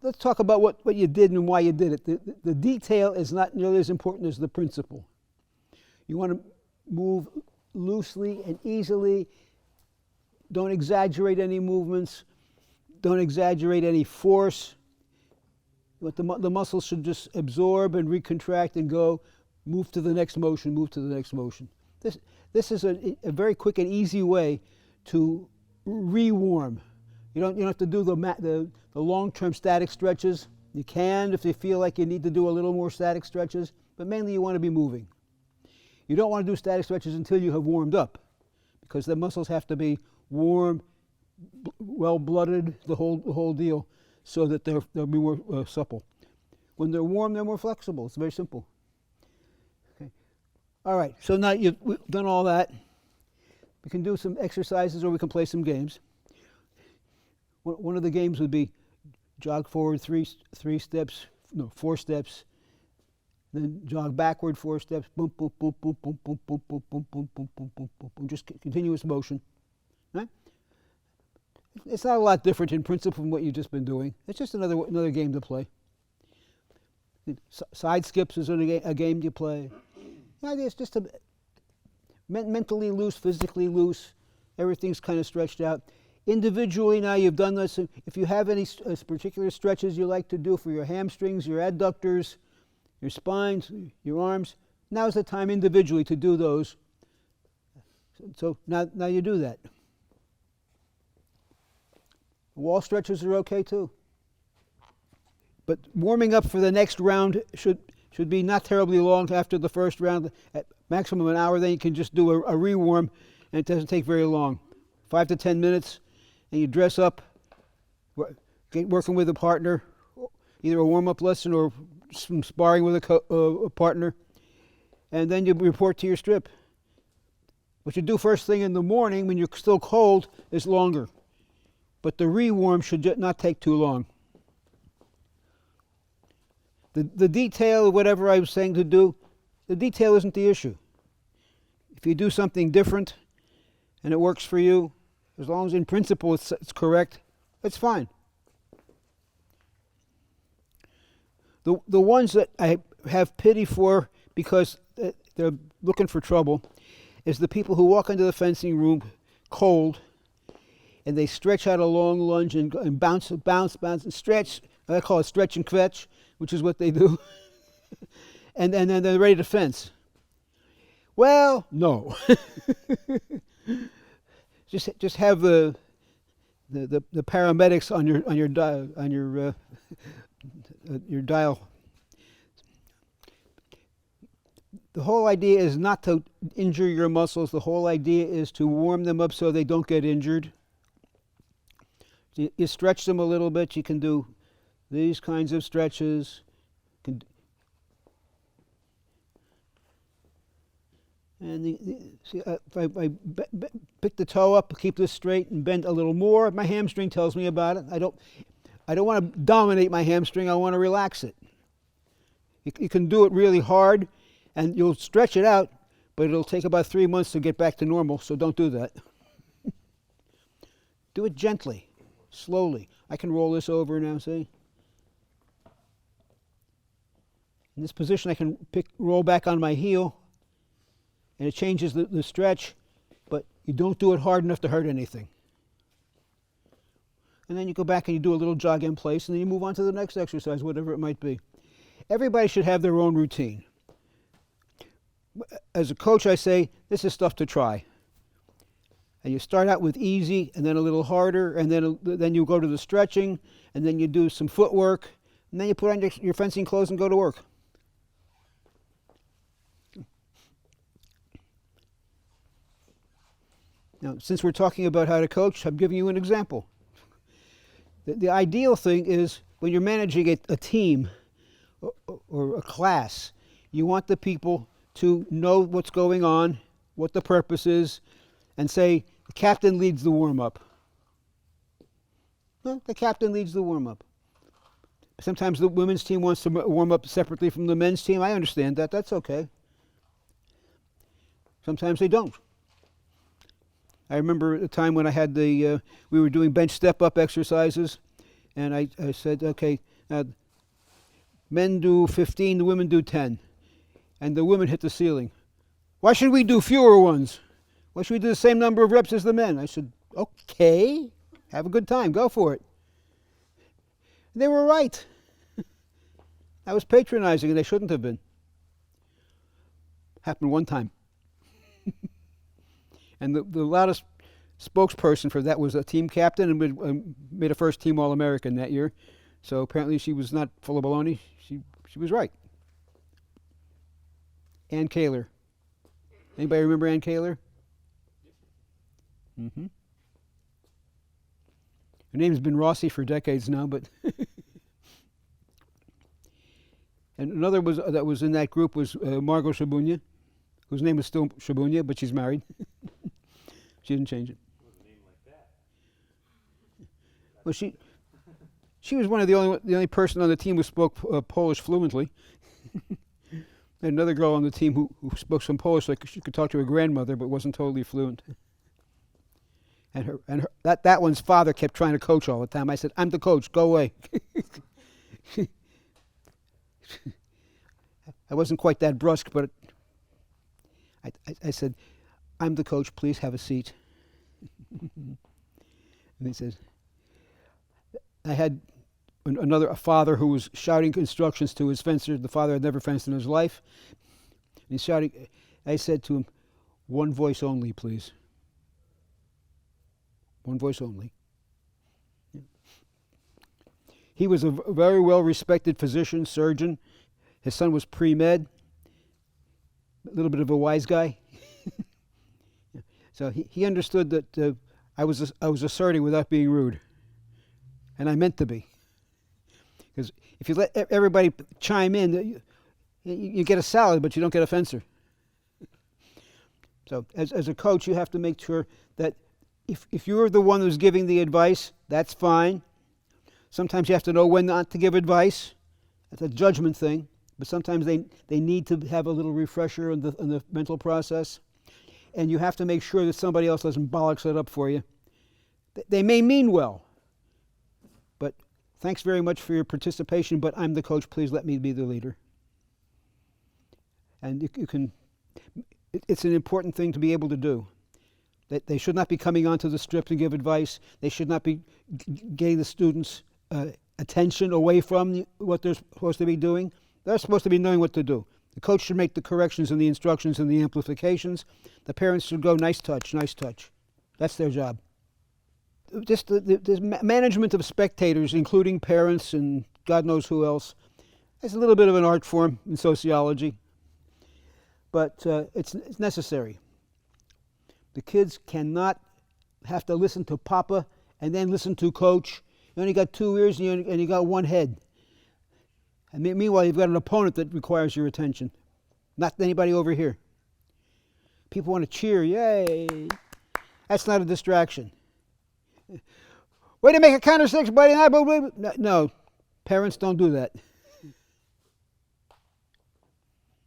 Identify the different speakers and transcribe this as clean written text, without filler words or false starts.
Speaker 1: let's talk about what you did and why you did it. The detail is not nearly as important as the principle. You want to move loosely and easily. Don't exaggerate any movements. Don't exaggerate any force. But the muscles should just absorb and recontract and go. Move to the next motion, move to the next motion. This is a very quick and easy way to re-warm. You don't have to do the long-term static stretches. You can if you feel like you need to do a little more static stretches, but mainly you want to be moving. You don't want to do static stretches until you have warmed up, because the muscles have to be warm, well-blooded, the whole deal, so that they'll be more supple. When they're warm, they're more flexible. It's very simple. Okay. All right, so now you've done all that. We can do some exercises or we can play some games. One of the games would be jog forward four steps, then jog backward 4 steps, boom, boom, boom, boom, boom, boom, boom, boom, boom, boom, boom, boom, boom, boom, boom, just continuous motion. Right? It's not a lot different in principle from what you've just been doing. It's just another game to play. Side skips is a game you play. The idea is just to mentally loose, physically loose. Everything's kind of stretched out. Individually, now you've done this. If you have any particular stretches you like to do for your hamstrings, your adductors, your spines, your arms, now's the time individually to do those. So now you do that. Wall stretches are okay too. But warming up for the next round should be not terribly long after the first round, at maximum an hour. Then you can just do a re-warm, and it doesn't take very long. 5 to 10 minutes. And you dress up, working with a partner, either a warm-up lesson or some sparring with a partner, and then you report to your strip. What you do first thing in the morning when you're still cold is longer, but the re-warm should not take too long. The detail of whatever I was saying to do, the detail isn't the issue. If you do something different and it works for you, as long as in principle it's correct, it's fine. The ones that I have pity for because they're looking for trouble is the people who walk into the fencing room cold and they stretch out a long lunge and bounce and stretch. I call it stretch and kvetch, which is what they do. and then they're ready to fence. Well, no. Just have the paramedics on your dial. The whole idea is not to injure your muscles. The whole idea is to warm them up so they don't get injured. You stretch them a little bit. You can do these kinds of stretches. And if I pick the toe up, keep this straight, and bend a little more, my hamstring tells me about it. I don't want to dominate my hamstring. I want to relax it. You can do it really hard, and you'll stretch it out, but it'll take about 3 months to get back to normal. So don't do that. Do it gently, slowly. I can roll this over now. See. In this position, I can roll back on my heel. And it changes the stretch, but you don't do it hard enough to hurt anything. And then you go back and you do a little jog in place, and then you move on to the next exercise, whatever it might be. Everybody should have their own routine. As a coach, I say, this is stuff to try. And you start out with easy, and then a little harder, and then you go to the stretching, and then you do some footwork, and then you put on your fencing clothes and go to work. Now, since we're talking about how to coach, I'm giving you an example. The ideal thing is when you're managing a team or a class, you want the people to know what's going on, what the purpose is, and say, the captain leads the warm-up. Well, the captain leads the warm-up. Sometimes the women's team wants to warm up separately from the men's team. I understand that. That's okay. Sometimes they don't. I remember a time when I had we were doing bench step-up exercises, And I said, okay, men do 15, the women do 10. And the women hit the ceiling. Why should we do fewer ones? Why should we do the same number of reps as the men? I said, okay, have a good time, go for it. And they were right. I was patronizing, and they shouldn't have been. Happened one time. And the loudest spokesperson for that was a team captain, and made a first team All-American that year. So apparently she was not full of baloney. She was right. Ann Kaler. Anybody remember Ann Kaler? Mm-hmm. Her name's been Rossi for decades now, but and another that was in that group was Margot Shabunya, whose name is still Shabunya, but she's married. She didn't change it.
Speaker 2: With a name like that.
Speaker 1: Well, she was one of the only person on the team who spoke Polish fluently. And another girl on the team who spoke some Polish, like she could talk to her grandmother, but wasn't totally fluent. And that one's father kept trying to coach all the time. I said, "I'm the coach. Go away." I wasn't quite that brusque, but I said, "I'm the coach. Please have a seat." And he says, I had a father who was shouting instructions to his fencer. The father had never fenced in his life. And he's shouting. I said to him, "One voice only, please. One voice only." He was a very well-respected physician, surgeon. His son was pre-med, a little bit of a wise guy. So he understood that I was asserting without being rude, and I meant to be. Because if you let everybody chime in, you get a salad, but you don't get a fencer. So as a coach, you have to make sure that if you're the one who's giving the advice, that's fine. Sometimes you have to know when not to give advice. That's a judgment thing. But sometimes they need to have a little refresher in the mental process. And you have to make sure that somebody else doesn't bollocks it up for you. They may mean well. But thanks very much for your participation, but I'm the coach. Please let me be the leader. And you can. It's an important thing to be able to do. They should not be coming onto the strip to give advice. They should not be getting the students' attention away from what they're supposed to be doing. They're supposed to be knowing what to do. The coach should make the corrections and the instructions and the amplifications. The parents should go, nice touch, nice touch. That's their job. Just the management of spectators, including parents and God knows who else, is a little bit of an art form in sociology. But it's necessary. The kids cannot have to listen to Papa and then listen to Coach. You only got 2 ears and you got one head. And meanwhile, you've got an opponent that requires your attention. Not anybody over here. People want to cheer, yay. That's not a distraction. Way to make a counter 6, buddy. No, parents don't do that.